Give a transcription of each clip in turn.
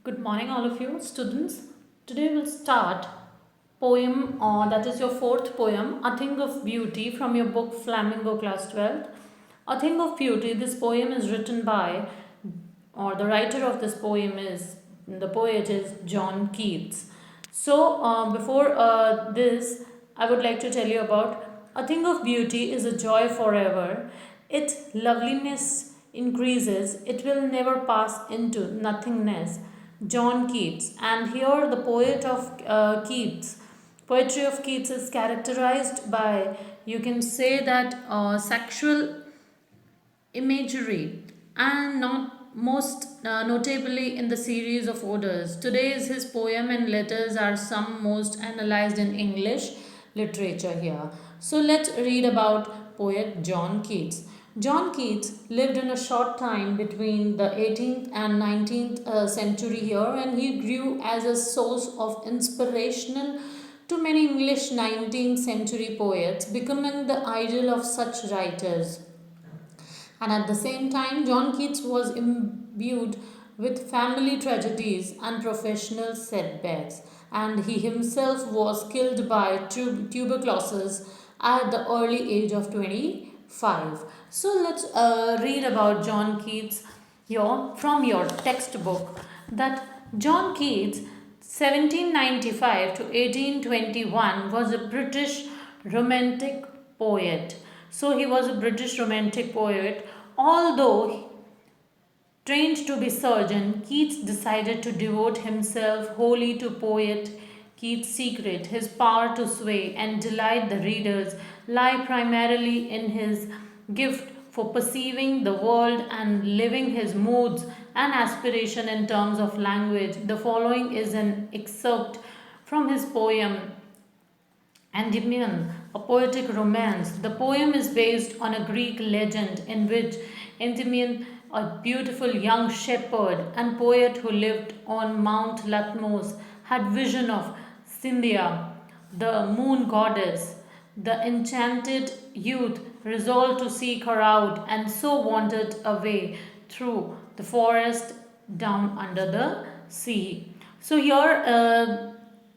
Good morning, all of you students. Today we'll start poem, that is your fourth poem, A Thing of Beauty, from your book Flamingo Class 12th. A Thing of Beauty, this poem is written by, or the writer of this poem is, the poet is John Keats. So, before this, I would like to tell you about A Thing of Beauty is a joy forever. Its loveliness increases, it will never pass into nothingness. John Keats. And here the poetry of Keats is characterized by, you can say that, sexual imagery, and not most notably in the series of odes. Today's his poem and letters are some most analyzed in English literature here. So let's read about poet John Keats. John Keats lived in a short time between the 18th and 19th century here, and he grew as a source of inspirational to many English 19th century poets, becoming the idol of such writers. And at the same time, John Keats was imbued with family tragedies and professional setbacks, and he himself was killed by tuberculosis at the early age of 25. So let's read about John Keats here from your textbook, that John Keats 1795 to 1821 was a British romantic poet. So he was a British romantic poet. Although trained to be surgeon, Keats decided to devote himself wholly to poet. Keats' secret, his power to sway and delight the readers, lie primarily in his gift for perceiving the world and living his moods and aspiration in terms of language. The following is an excerpt from his poem Endymion, a poetic romance. The poem is based on a Greek legend in which Endymion, a beautiful young shepherd and poet who lived on Mount Latmos, had vision of Cynthia, the moon goddess. The enchanted youth resolved to seek her out and so wandered away through the forest down under the sea. So here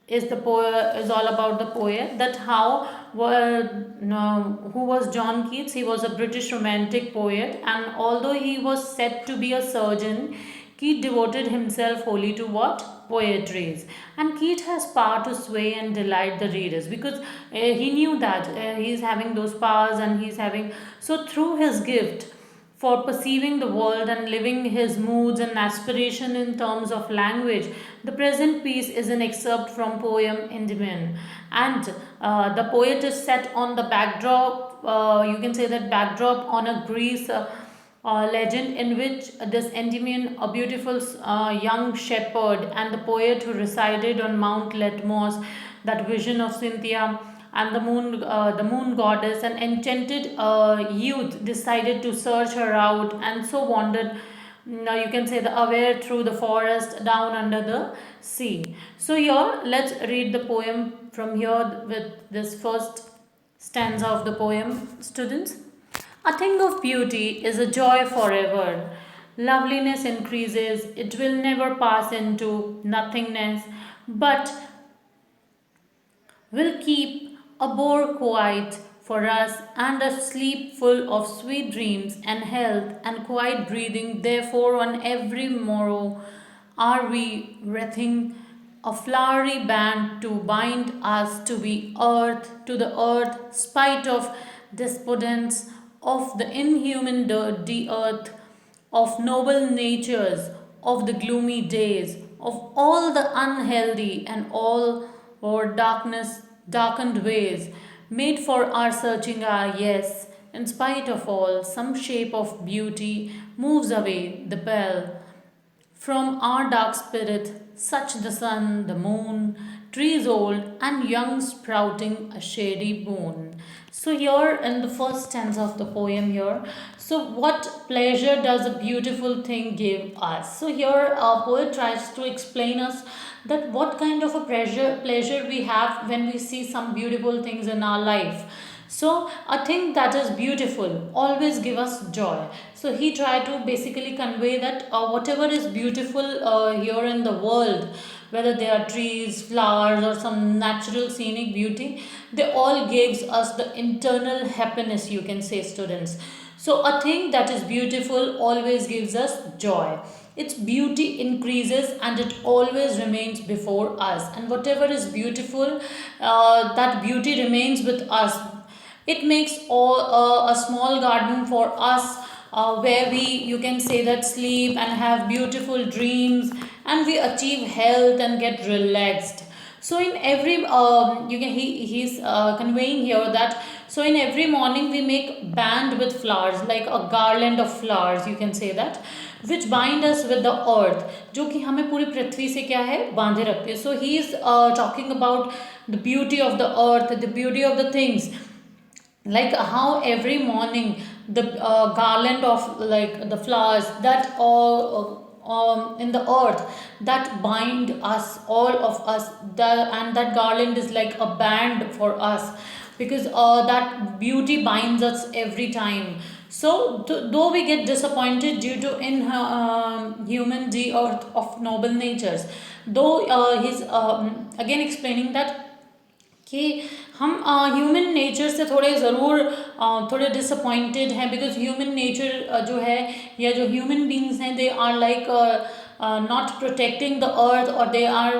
is the poet is all about the poet, that how no, who was John Keats. He was a British romantic poet, and although he was said to be a surgeon, Keats devoted himself wholly to what? Poetries. And Keats has power to sway and delight the readers, because he knew that he's having those powers, and he's having, so through his gift for perceiving the world and living his moods and aspiration in terms of language. The present piece is an excerpt from poem Endymion, and the poet is set on the backdrop. You can say that backdrop on a Greece legend in which this Endymion, a beautiful young shepherd, and the poet who resided on Mount Latmos, that vision of Cynthia and the moon goddess, an enchanted youth decided to search her out, and so wandered, now you can say, the aware through the forest down under the sea. So here let's read the poem from here with this first stanza of the poem, students. A thing of beauty is a joy forever. Loveliness increases, it will never pass into nothingness, but will keep a bore quiet for us, and a sleep full of sweet dreams and health and quiet breathing. Therefore, on every morrow are we wreathing a flowery band to bind us to be earth to the earth, spite of despondence of the inhuman dirty earth, of noble natures, of the gloomy days, of all the unhealthy and all or darkness darkened ways, made for our searching eye. Yes, in spite of all, some shape of beauty moves away the bell from our dark spirit, such the sun, the moon, trees old and young sprouting a shady boon. So here in the first stanza of the poem here, so what pleasure does a beautiful thing give us? So here our poet tries to explain us that what kind of a pleasure we have when we see some beautiful things in our life. So a thing that is beautiful always give us joy. So he tried to basically convey that whatever is beautiful here in the world, whether they are trees, flowers, or some natural scenic beauty, they all gives us the internal happiness, you can say, students. So a thing that is beautiful always gives us joy. Its beauty increases and it always remains before us. And whatever is beautiful, that beauty remains with us. It makes all a small garden for us, where we, you can say, that sleep and have beautiful dreams, and we achieve health and get relaxed. So in every you can he's conveying here that, so in every morning we make band with flowers, like a garland of flowers, you can say that, which bind us with the earth, जो कि हमें पूरी पृथ्वी से क्या है, बांधे रखते हैं. So he is talking about the beauty of the earth, the beauty of the things, like how every morning the garland of like the flowers that all in the earth that bind us, all of us, and that garland is like a band for us, because that beauty binds us every time. So though we get disappointed due to in human de earth of noble natures, though he's again explaining that कि हम human nature से थोड़े ज़रूर थोड़े disappointed हैं, because human nature जो है, या जो ह्यूमन बींग्स हैं, they are like not protecting the earth, or they are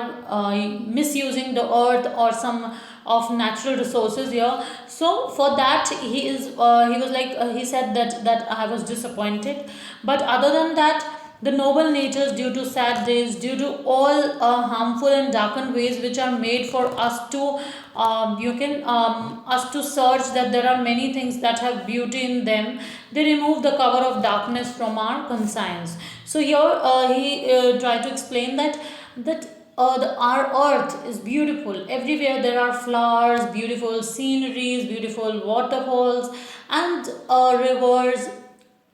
misusing the earth or some of natural resources here. So for that he was like he said that I was disappointed. But other than that, the noble natures, due to sad days, due to all harmful and darkened ways which are made for us to you can us to search that there are many things that have beauty in them, they remove the cover of darkness from our conscience. So here he tried to explain that our earth is beautiful. Everywhere there are flowers, beautiful sceneries, beautiful waterfalls, and rivers,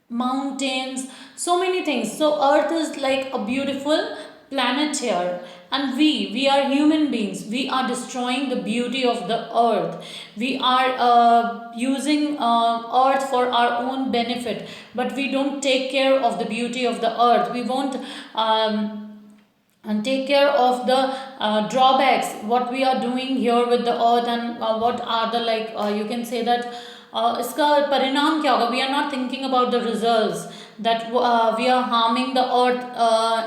mountains, so many things. So earth is like a beautiful planet here, and we are human beings, we are destroying the beauty of the earth. We are using earth for our own benefit, but we don't take care of the beauty of the earth. We won't and take care of the drawbacks what we are doing here with the earth, and what are the like you can say that इसका परिणाम क्या होगा. We are not thinking about the results, that we are harming the earth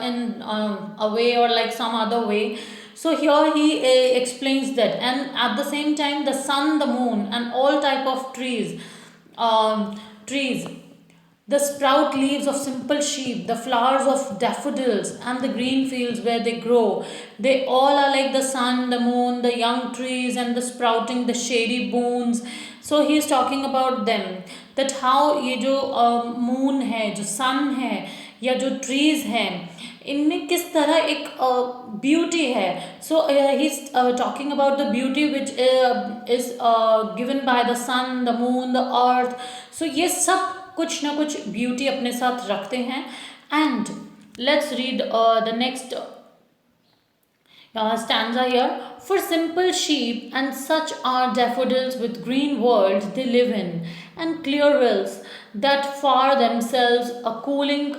in a way or like some other way. So here he explains that, and at the same time the sun, the moon, and all type of trees, the sprout leaves of simple sheep, the flowers of daffodils, and the green fields where they grow, they all are like the sun, the moon, the young trees, and the sprouting, the shady bones. So he is talking about them, that how ये जो moon है, जो sun है, या जो trees हैं, इनमें किस तरह एक ब्यूटी है. So he is talking about the beauty which is given by the sun, the moon, the earth. So ये सब कुछ ना कुछ ब्यूटी अपने साथ रखते हैं. And let's read the next stanza here. For simple sheep and such are daffodils with green worlds they live in, and clear rills that far themselves a cooling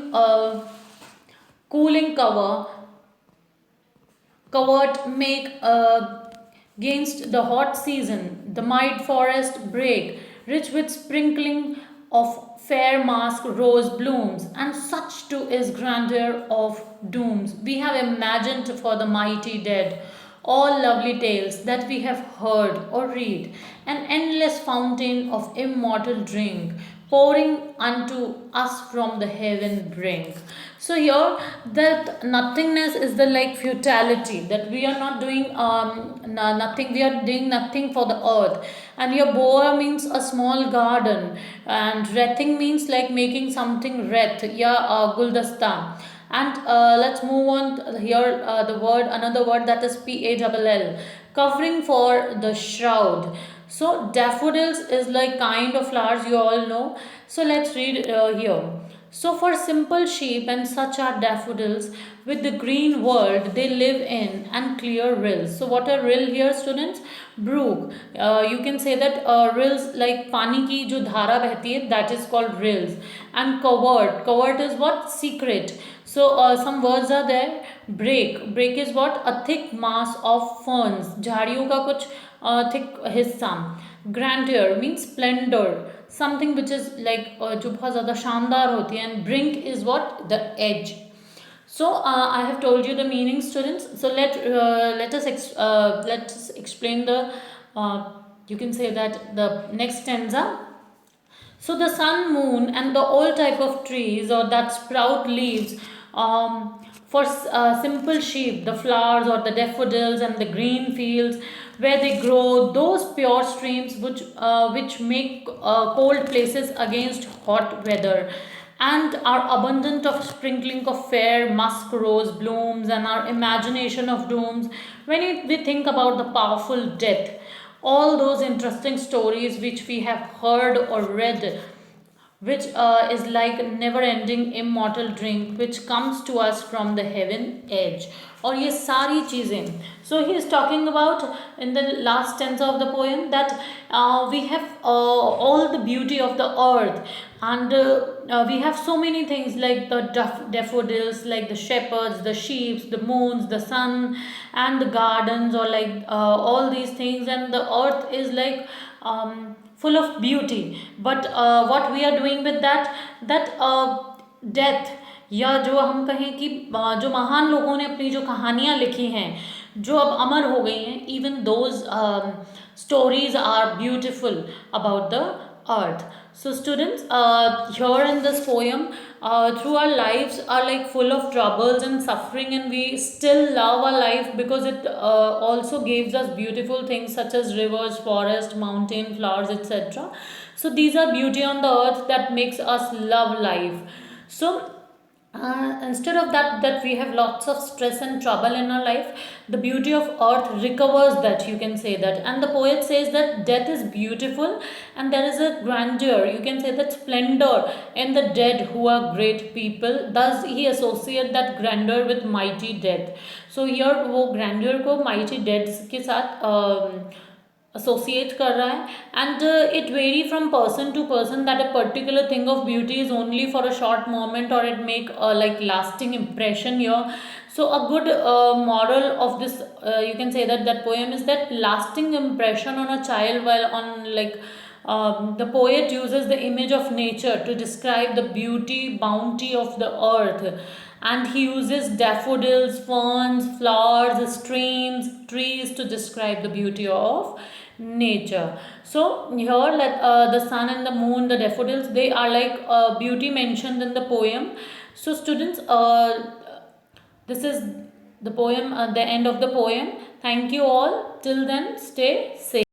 covert make against the hot season. The mild forest break, rich with sprinkling of fair mask rose blooms, and such too is grandeur of dooms. We have imagined for the mighty dead all lovely tales that we have heard or read, an endless fountain of immortal drink pouring unto us from the heaven brink. So here that nothingness is the like futility, that we are not doing nothing, we are doing nothing for the earth. And here boa means a small garden, and rething means like making something reth, yeah, guldasta. And let's move on here, the word, another word, that is pall, covering for the shroud. So daffodils is like kind of flowers, you all know. So let's read here. So, for simple sheep, and such are daffodils, with the green world they live in, and clear rills. So, what are rill here, students? Brook. You can say that rills, like पानी की जो धारा बहती है, that is called rills. And covert. Covert is what? Secret. So, some words are there. Break. Break is what? A thick mass of ferns. झाड़ियों का कुछ thick हिस्सा. Grandeur means splendor, something which is like जो बहुत ज़्यादा शानदार होती है. And brink is what? The edge. So I have told you the meaning, students. So let us explain the uh, you can say that the next stanza. So the sun, moon, and the all type of trees or that sprout leaves, for simple sheep, the flowers or the daffodils and the green fields where they grow, those pure streams which make cold places against hot weather, and are abundant of sprinkling of fair musk rose blooms, and our imagination of dooms when we think about the powerful death, all those interesting stories which we have heard or read, which is like a never ending immortal drink which comes to us from the heaven edge. और ये सारी चीज़ें, so he is talking about in the last stanza of the poem that we have all the beauty of the earth, and we have so many things like the daffodils, like the shepherds, the sheep, the moons, the sun, and the gardens, or like all these things, and the earth is like full of beauty. But what we are doing with that death, या जो हम कहें कि जो महान लोगों ने अपनी जो कहानियाँ लिखी हैं, जो अब अमर हो गई हैं, even those stories are beautiful about the earth. So students, here in this poem, through our lives are like full of troubles and suffering, and we still love our life because it also gives us beautiful things such as rivers, forest, mountain, flowers, etc. So these are beauty on the earth that makes us love life. So instead of that we have lots of stress and trouble in our life, the beauty of earth recovers that, you can say that. And the poet says that death is beautiful, and there is a grandeur, you can say that splendor in the dead who are great people. Thus he associate that grandeur with mighty death. So here वो grandeur को mighty deaths के साथ associate कर रहा है. And it vary from person to person, that a particular thing of beauty is only for a short moment, or it make like lasting impression here. So a good moral of this, you can say that that poem is that lasting impression on a child, while on like the poet uses the image of nature to describe the beauty, bounty of the earth, and he uses daffodils, ferns, flowers, streams, trees to describe the beauty of nature. So here, like the sun and the moon, the daffodils, they are like beauty mentioned in the poem. So students, this is the poem, the end of the poem. Thank you all. Till then, stay safe.